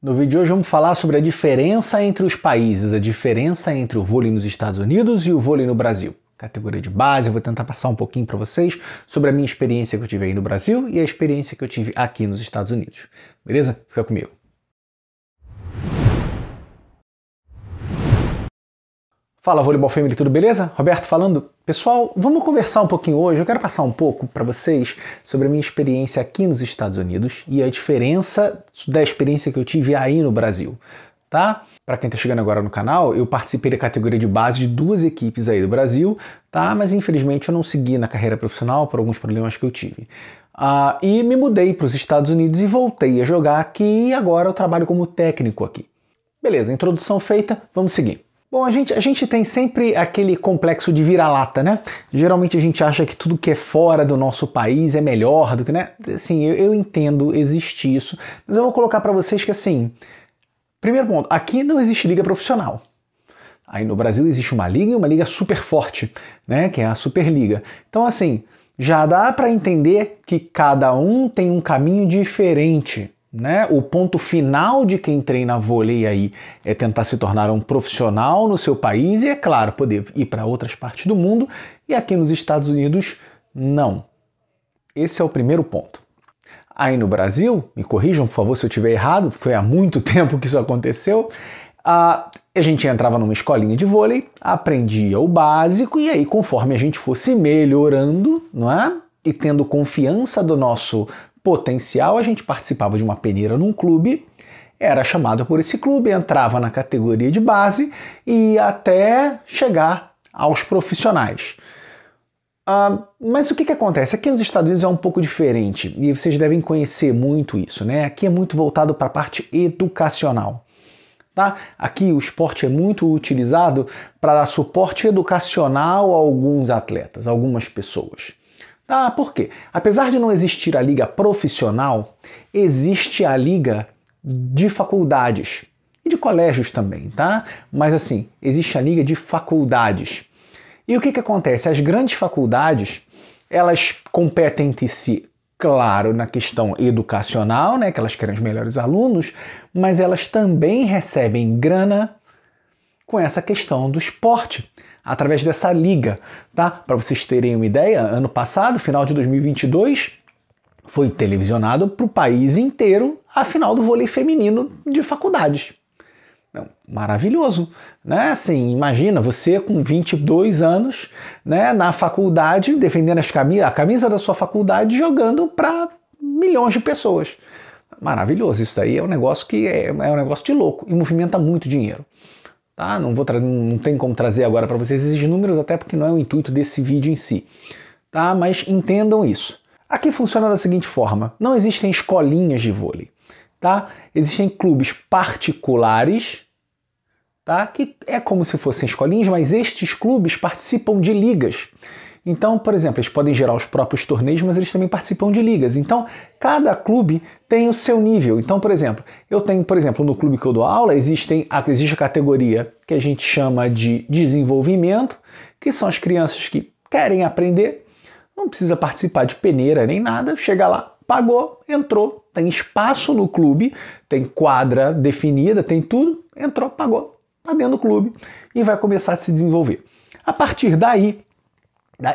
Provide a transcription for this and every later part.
No vídeo de hoje vamos falar sobre a diferença entre os países, a diferença entre o vôlei nos Estados Unidos e o vôlei no Brasil. Categoria de base, eu vou tentar passar um pouquinho para vocês sobre a minha experiência que eu tive aí no Brasil e a experiência que eu tive aqui nos Estados Unidos. Beleza? Fica comigo. Fala Voleibol Family, tudo beleza? Roberto falando. Pessoal, vamos conversar um pouquinho hoje. Eu quero passar um pouco para vocês sobre a minha experiência aqui nos Estados Unidos e a diferença da experiência que eu tive aí no Brasil, tá? Para quem está chegando agora no canal, eu participei da categoria de base de 2 equipes aí do Brasil, tá? Mas infelizmente eu não segui na carreira profissional por alguns problemas que eu tive. E me mudei para os Estados Unidos e voltei a jogar aqui e agora eu trabalho como técnico aqui. Beleza, introdução feita, vamos seguir. Bom, a gente tem sempre aquele complexo de vira-lata, né? Geralmente a gente acha que tudo que é fora do nosso país é melhor do que, né? Assim, eu entendo, existe isso, mas eu vou colocar para vocês que, assim, primeiro ponto, aqui não existe liga profissional. Aí no Brasil existe uma liga e uma liga super forte, né? Que é a Superliga. Então, assim, já dá para entender que cada um tem um caminho diferente. Né? O ponto final de quem treina vôlei aí é tentar se tornar um profissional no seu país e, é claro, poder ir para outras partes do mundo, e aqui nos Estados Unidos, não. Esse é o primeiro ponto. Aí no Brasil, me corrijam por favor se eu estiver errado, porque foi há muito tempo que isso aconteceu, a gente entrava numa escolinha de vôlei, aprendia o básico e aí conforme a gente fosse melhorando, não é? E tendo confiança do nosso potencial, a gente participava de uma peneira num clube, era chamado por esse clube, entrava na categoria de base e até chegar aos profissionais. Mas o que acontece? Aqui nos Estados Unidos é um pouco diferente e vocês devem conhecer muito isso, né? Aqui é muito voltado para a parte educacional. Tá? Aqui o esporte é muito utilizado para dar suporte educacional a alguns atletas, a algumas pessoas. Por quê? Apesar de não existir a liga profissional, existe a liga de faculdades e de colégios também, tá? Mas assim, existe a liga de faculdades. E o que acontece? As grandes faculdades, elas competem entre si, claro, na questão educacional, né? Que elas querem os melhores alunos, mas elas também recebem grana com essa questão do esporte, através dessa liga, tá? Para vocês terem uma ideia, ano passado, final de 2022, foi televisionado para o país inteiro a final do vôlei feminino de faculdades. Maravilhoso, né? Assim, imagina você com 22 anos, né, na faculdade, defendendo a camisa da sua faculdade, jogando para milhões de pessoas. Maravilhoso, isso daí é um negócio que é um negócio de louco e movimenta muito dinheiro. Tá? Não tem como trazer agora para vocês esses números, até porque não é o intuito desse vídeo em si. Tá? Mas entendam isso. Aqui funciona da seguinte forma: não existem escolinhas de vôlei. Tá? Existem clubes particulares, tá? Que é como se fossem escolinhas, mas estes clubes participam de ligas. Então, por exemplo, eles podem gerar os próprios torneios, mas eles também participam de ligas. Então, cada clube tem o seu nível. Então, por exemplo, eu tenho, no clube que eu dou aula, existe a categoria que a gente chama de desenvolvimento, que são as crianças que querem aprender, não precisa participar de peneira nem nada, chega lá, pagou, entrou, tem espaço no clube, tem quadra definida, tem tudo, entrou, pagou, está dentro do clube e vai começar a se desenvolver. A partir daí,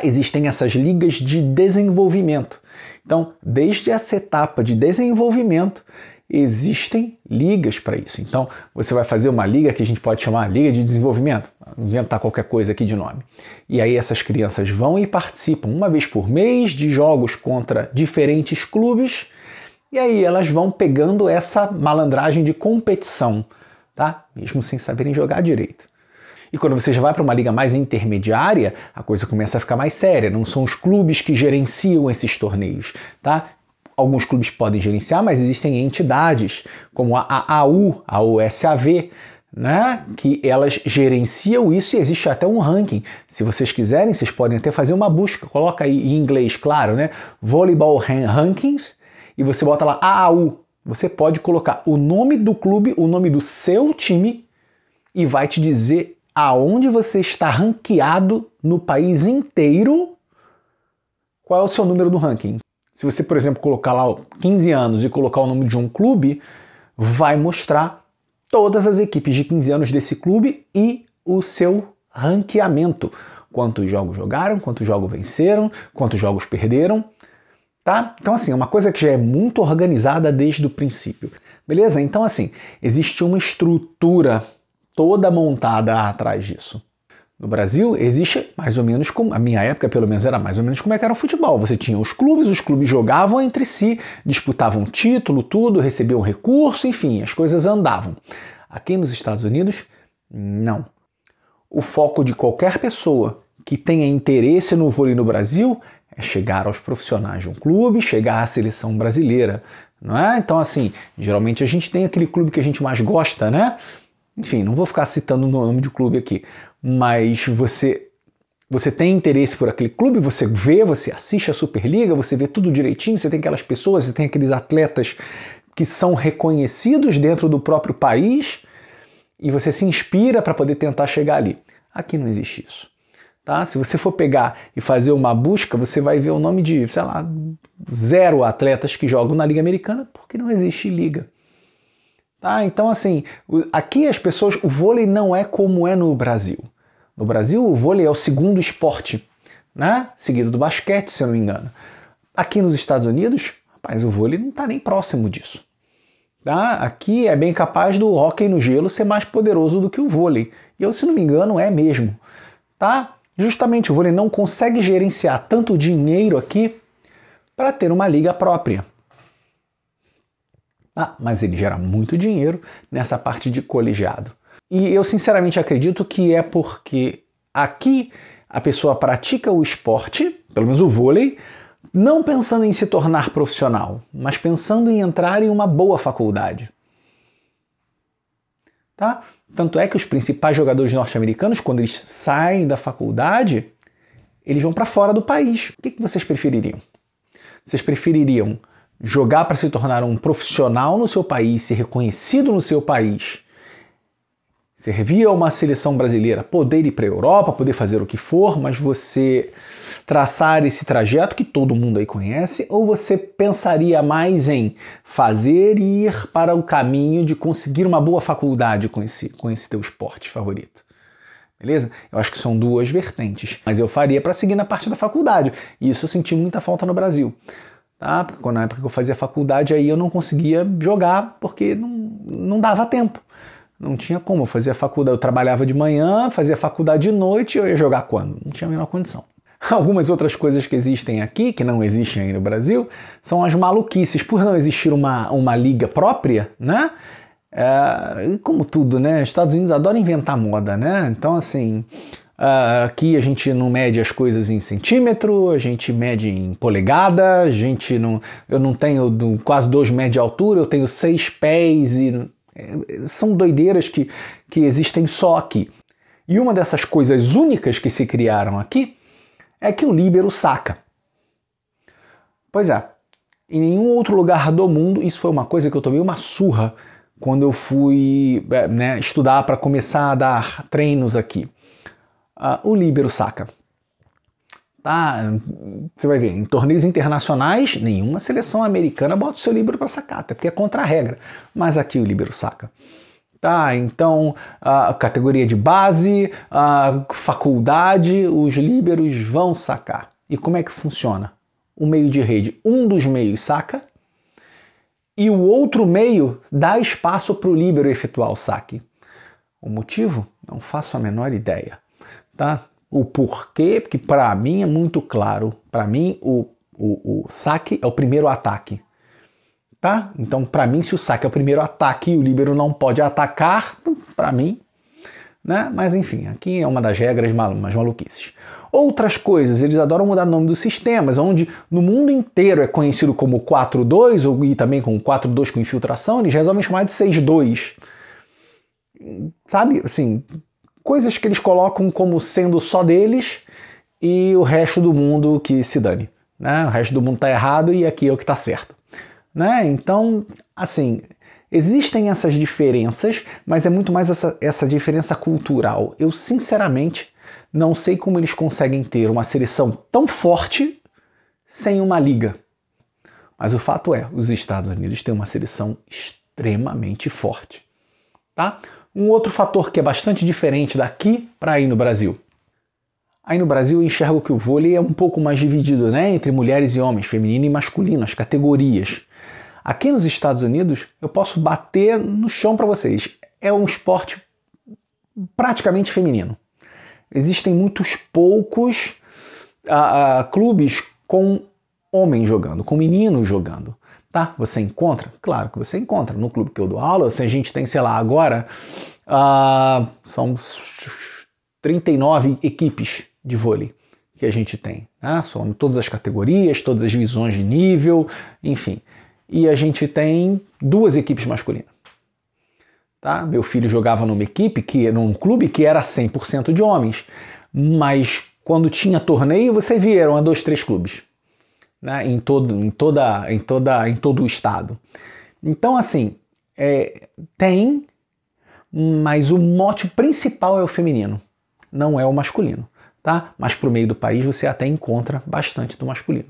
existem essas ligas de desenvolvimento. Então, desde essa etapa de desenvolvimento, existem ligas para isso. Então, você vai fazer uma liga que a gente pode chamar liga de desenvolvimento, inventar qualquer coisa aqui de nome. E aí essas crianças vão e participam uma vez por mês de jogos contra diferentes clubes, e aí elas vão pegando essa malandragem de competição, tá? Mesmo sem saberem jogar direito. E quando você já vai para uma liga mais intermediária, a coisa começa a ficar mais séria. Não são os clubes que gerenciam esses torneios, tá? Alguns clubes podem gerenciar, mas existem entidades, como a AAU, a USAV, né? Que elas gerenciam isso e existe até um ranking. Se vocês quiserem, vocês podem até fazer uma busca. Coloca aí em inglês, claro, né? Volleyball Rankings, e você bota lá AAU. Você pode colocar o nome do clube, o nome do seu time, e vai te dizer aonde você está ranqueado no país inteiro, qual é o seu número do ranking. Se você, por exemplo, colocar lá 15 anos e colocar o nome de um clube, vai mostrar todas as equipes de 15 anos desse clube e o seu ranqueamento. Quantos jogos jogaram, quantos jogos venceram, quantos jogos perderam, tá? Então, assim, é uma coisa que já é muito organizada desde o princípio. Beleza? Então, assim, existe uma estrutura toda montada atrás disso. No Brasil, existe mais ou menos como, a minha época pelo menos era mais ou menos como é que era o futebol. Você tinha os clubes jogavam entre si, disputavam título, tudo, recebiam recurso, enfim, as coisas andavam. Aqui nos Estados Unidos, não. O foco de qualquer pessoa que tenha interesse no vôlei no Brasil é chegar aos profissionais de um clube, chegar à seleção brasileira, não é? Então, assim, geralmente a gente tem aquele clube que a gente mais gosta, né? Enfim, não vou ficar citando o nome de clube aqui, mas você tem interesse por aquele clube, você vê, você assiste a Superliga, você vê tudo direitinho, você tem aquelas pessoas, você tem aqueles atletas que são reconhecidos dentro do próprio país e você se inspira para poder tentar chegar ali. Aqui não existe isso. Tá? Se você for pegar e fazer uma busca, você vai ver o nome de, sei lá, 0 atletas que jogam na Liga Americana, porque não existe liga. Tá? Então, assim, aqui as pessoas, o vôlei não é como é no Brasil. No Brasil, o vôlei é o segundo esporte, né? Seguido do basquete, se eu não me engano. Aqui nos Estados Unidos, rapaz, o vôlei não está nem próximo disso. Tá? Aqui é bem capaz do hóquei no gelo ser mais poderoso do que o vôlei. E eu, se não me engano, é mesmo. Tá? Justamente o vôlei não consegue gerenciar tanto dinheiro aqui para ter uma liga própria. Mas ele gera muito dinheiro nessa parte de colegiado. E eu sinceramente acredito que é porque aqui a pessoa pratica o esporte, pelo menos o vôlei, não pensando em se tornar profissional, mas pensando em entrar em uma boa faculdade. Tá? Tanto é que os principais jogadores norte-americanos, quando eles saem da faculdade, eles vão para fora do país. O que vocês prefeririam? Vocês prefeririam jogar para se tornar um profissional no seu país, ser reconhecido no seu país, servir a uma seleção brasileira, poder ir para a Europa, poder fazer o que for, mas você traçar esse trajeto que todo mundo aí conhece, ou você pensaria mais em fazer e ir para o caminho de conseguir uma boa faculdade com esse teu esporte favorito? Beleza? Eu acho que são duas vertentes, mas eu faria para seguir na parte da faculdade, e isso eu senti muita falta no Brasil. Tá? Porque na época que eu fazia faculdade, aí eu não conseguia jogar porque não dava tempo. Não tinha como. Eu fazia faculdade, eu trabalhava de manhã, fazia faculdade de noite, eu ia jogar quando? Não tinha a menor condição. Algumas outras coisas que existem aqui, que não existem aí no Brasil, são as maluquices. Por não existir uma liga própria, né? Como tudo, né? Os Estados Unidos adoram inventar moda, né? Então, assim, aqui a gente não mede as coisas em centímetro, a gente mede em polegada, eu não tenho quase 2 metros de altura, eu tenho 6 pés e são doideiras que existem só aqui. E uma dessas coisas únicas que se criaram aqui é que o líbero saca. Pois é, em nenhum outro lugar do mundo, isso foi uma coisa que eu tomei uma surra quando eu fui estudar para começar a dar treinos aqui. O líbero saca. Tá? Você vai ver, em torneios internacionais, nenhuma seleção americana bota o seu líbero para sacar, até porque é contra a regra. Mas aqui o líbero saca. Tá? Então, a categoria de base, a faculdade, os líberos vão sacar. E como é que funciona? O meio de rede, um dos meios saca e o outro meio dá espaço para o líbero efetuar o saque. O motivo? Não faço a menor ideia. Tá? O porquê, porque para mim é muito claro. Para mim, o saque é o primeiro ataque. Tá? Então, para mim, se o saque é o primeiro ataque e o líbero não pode atacar, para mim, né? Mas enfim, aqui é uma das regras, umas maluquices. Outras coisas, eles adoram mudar o nome dos sistemas, onde no mundo inteiro é conhecido como 4-2 e também como 4-2 com infiltração, eles resolvem chamar de 6-2. Sabe, assim, coisas que eles colocam como sendo só deles e o resto do mundo que se dane. Né? O resto do mundo tá errado e aqui é o que tá certo. Né? Então, assim, existem essas diferenças, mas é muito mais essa diferença cultural. Eu, sinceramente, não sei como eles conseguem ter uma seleção tão forte sem uma liga. Mas o fato é, os Estados Unidos têm uma seleção extremamente forte. Tá? Um outro fator que é bastante diferente daqui para aí no Brasil. Aí no Brasil eu enxergo que o vôlei é um pouco mais dividido, né, entre mulheres e homens, feminino e masculino, as categorias. Aqui nos Estados Unidos eu posso bater no chão para vocês. É um esporte praticamente feminino. Existem muitos poucos clubes com homens jogando, com meninos jogando. Tá? Você encontra? Claro que você encontra. No clube que eu dou aula, se a gente tem, sei lá, agora são 39 equipes de vôlei que a gente tem. Né? São todas as categorias, todas as visões de nível, enfim. E a gente tem 2 equipes masculinas. Tá? Meu filho jogava num clube que era 100% de homens, mas quando tinha torneio, você via, eram 2, 3 clubes, né? em todo o estado. Então, assim, tem, mas o mote principal é o feminino, não é o masculino. Tá? Mas pro meio do país você até encontra bastante do masculino.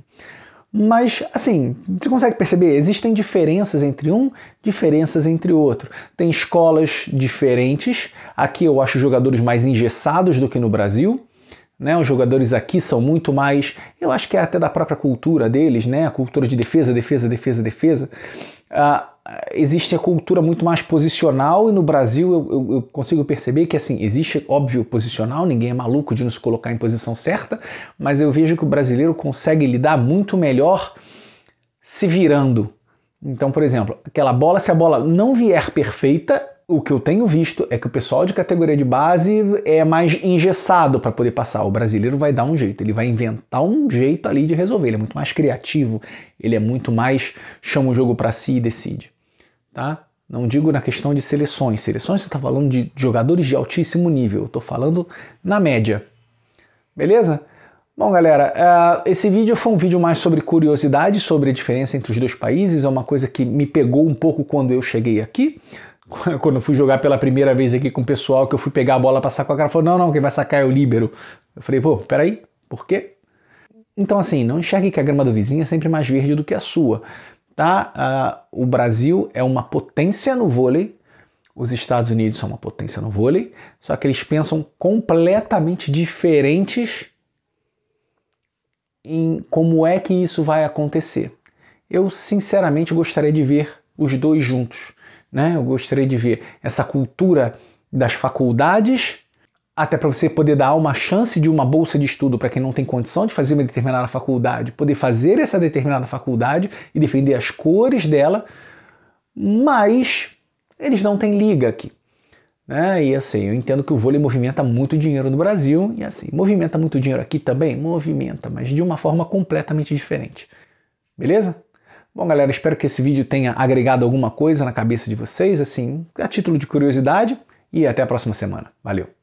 Mas, assim, você consegue perceber? Existem diferenças entre um, diferenças entre outro. Tem escolas diferentes. Aqui eu acho jogadores mais engessados do que no Brasil. Né? Os jogadores aqui são muito mais... Eu acho que é até da própria cultura deles, né? A cultura de defesa, defesa, defesa, defesa. Existe a cultura muito mais posicional e no Brasil eu consigo perceber que assim, existe óbvio posicional, ninguém é maluco de nos colocar em posição certa, mas eu vejo que o brasileiro consegue lidar muito melhor se virando. Então, por exemplo, aquela bola, se a bola não vier perfeita, o que eu tenho visto é que o pessoal de categoria de base é mais engessado para poder passar. O brasileiro vai dar um jeito, ele vai inventar um jeito ali de resolver, ele é muito mais criativo, ele é muito mais chama o jogo para si e decide. Tá? Não digo na questão de seleções. Seleções você está falando de jogadores de altíssimo nível. Eu estou falando na média. Beleza? Bom, galera, esse vídeo foi um vídeo mais sobre curiosidade, sobre a diferença entre os 2 países. É uma coisa que me pegou um pouco quando eu cheguei aqui. Quando eu fui jogar pela primeira vez aqui com o pessoal, que eu fui pegar a bola para sacar, o cara falou, não, quem vai sacar é o líbero. Eu falei, pô, peraí, por quê? Então, assim, não enxergue que a grama do vizinho é sempre mais verde do que a sua. Tá? O Brasil é uma potência no vôlei, os Estados Unidos são uma potência no vôlei, só que eles pensam completamente diferentes em como é que isso vai acontecer. Eu, sinceramente, gostaria de ver os 2 juntos. Né? Eu gostaria de ver essa cultura das faculdades, até para você poder dar uma chance de uma bolsa de estudo para quem não tem condição de fazer uma determinada faculdade, poder fazer essa determinada faculdade e defender as cores dela, mas eles não têm liga aqui. Né? E assim, eu entendo que o vôlei movimenta muito dinheiro no Brasil, e assim, movimenta muito dinheiro aqui também? Movimenta, mas de uma forma completamente diferente. Beleza? Bom, galera, espero que esse vídeo tenha agregado alguma coisa na cabeça de vocês, assim, a título de curiosidade, e até a próxima semana. Valeu!